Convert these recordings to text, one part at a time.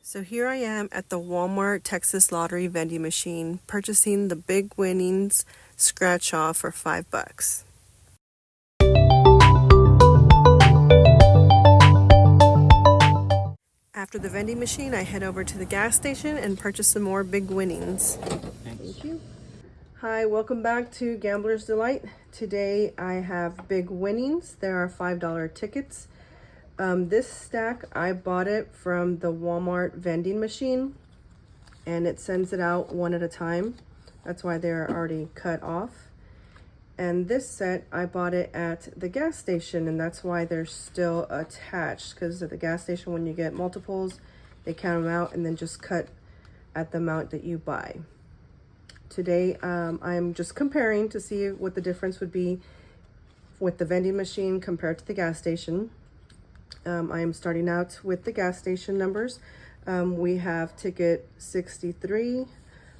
So here I am at the Walmart Texas Lottery vending machine purchasing the Big Winnings scratch off for $5. After the vending machine, I head over to the gas station and purchase some more Big Winnings. Thank you. Hi, welcome back to Gambler's Delight. Today I have Big Winnings. There are $5 tickets. This stack, I bought it from the Walmart vending machine and it sends it out one at a time. That's why they're already cut off. And this set, I bought it at the gas station and that's why they're still attached, because at the gas station when you get multiples, they count them out and then just cut at the amount that you buy. Today, I'm just comparing to see what the difference would be with the vending machine compared to the gas station. I am starting out with the gas station numbers. We have ticket 63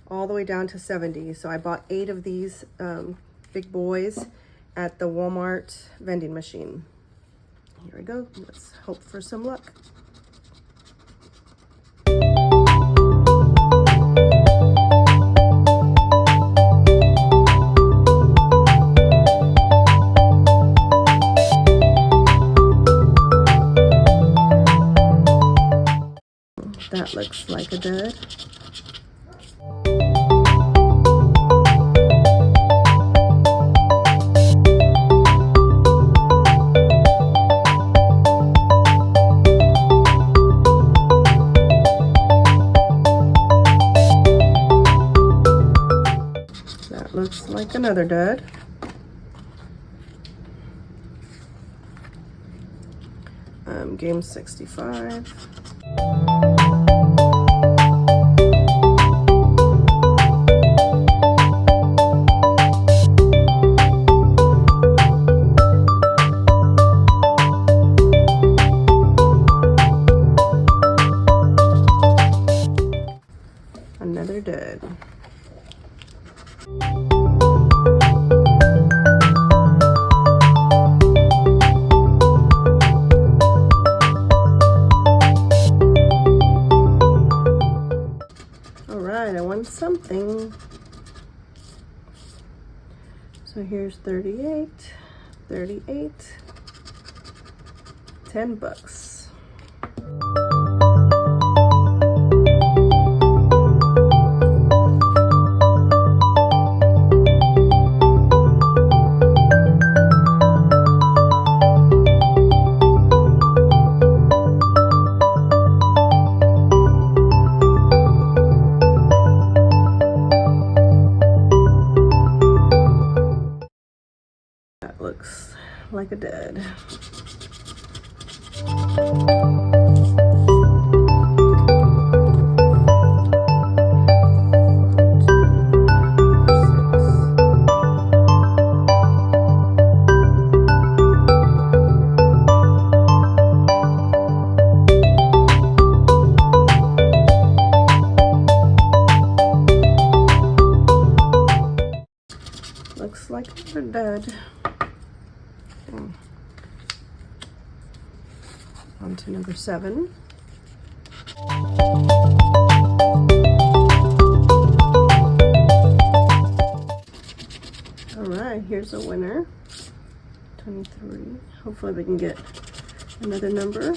all the way down to 70. So I bought 8 of these big boys at the Walmart vending machine. Here we go. Let's hope for some luck. That looks like a dud. That looks like another dud. Game 65. Another dud. All right, I won something. So here's 38, 38, $10. That looks like a dud. Looks like a dud. On to number 7. All right, here's a winner. 23. Hopefully we can get another number.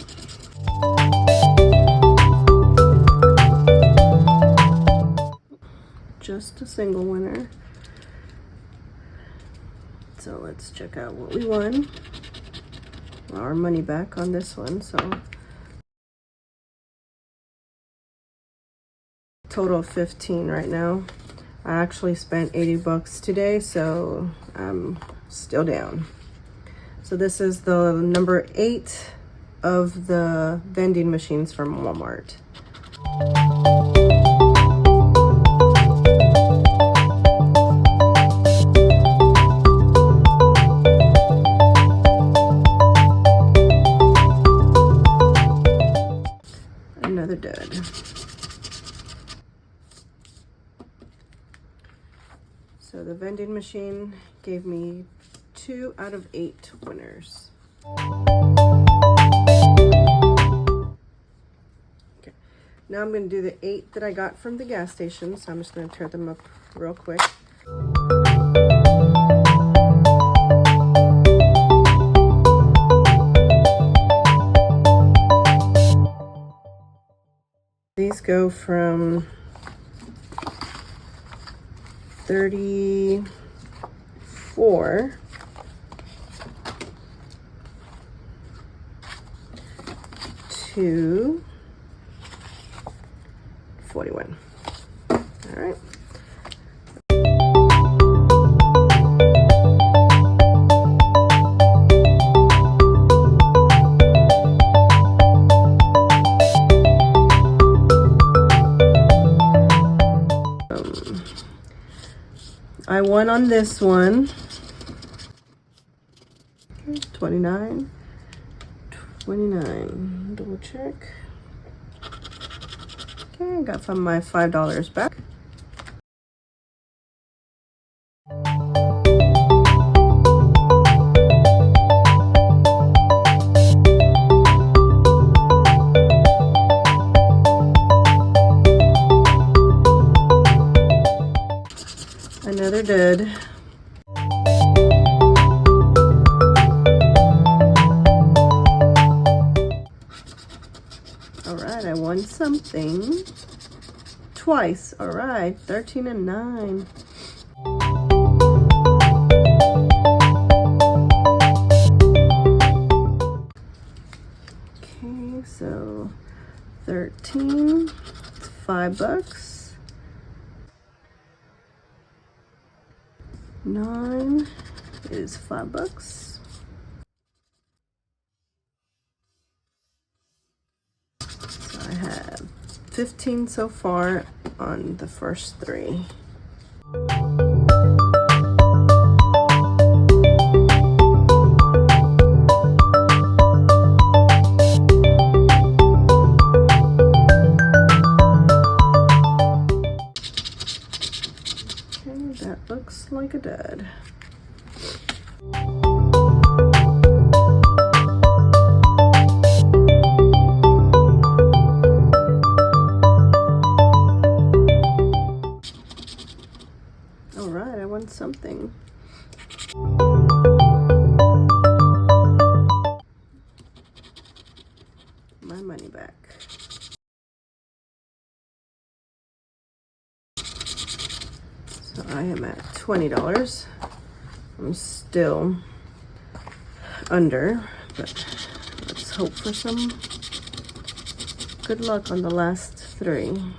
Just a single winner. So let's check out what we won. Our money back on this one, so total of 15 right now. I actually spent $80 today, so I'm still down. So this is the number 8 of the vending machines from Walmart. Another dud. So the vending machine gave me 2 out of 8 winners. Okay. Now I'm going to do the 8 that I got from the gas station, so I'm just going to tear them up real quick. These go from 34 to 41. All right. I won on this one. 29. Double check. Okay, got some of my $5 back. Another dud. All right, I won something twice. All right, 13 and 9. Okay, so 13, it's $5. 9 is $5. So I have 15 so far on the first 3. Okay, that looks like a dud. All right, I won something. My money back. So I am at $20. I'm still under, but let's hope for some good luck on the last 3.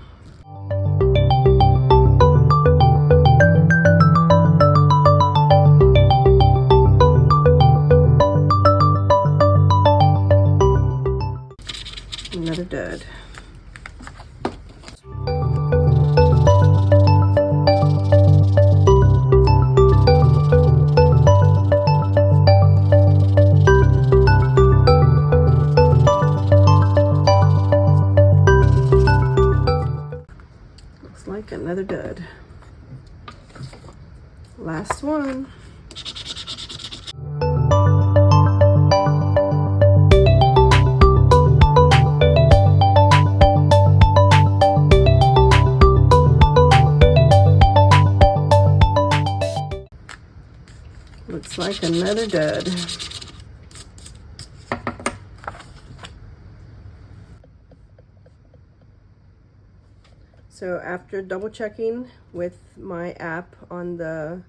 Another dud. Looks like another dud. Last one. Looks like another dud. So after double checking with my app on the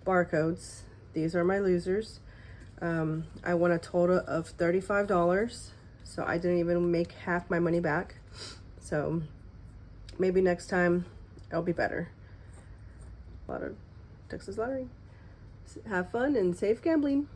barcodes, these are my losers. I won a total of $35, so I didn't even make half my money back. So maybe next time it'll be better. A lot of Texas lottery. Have fun and safe gambling.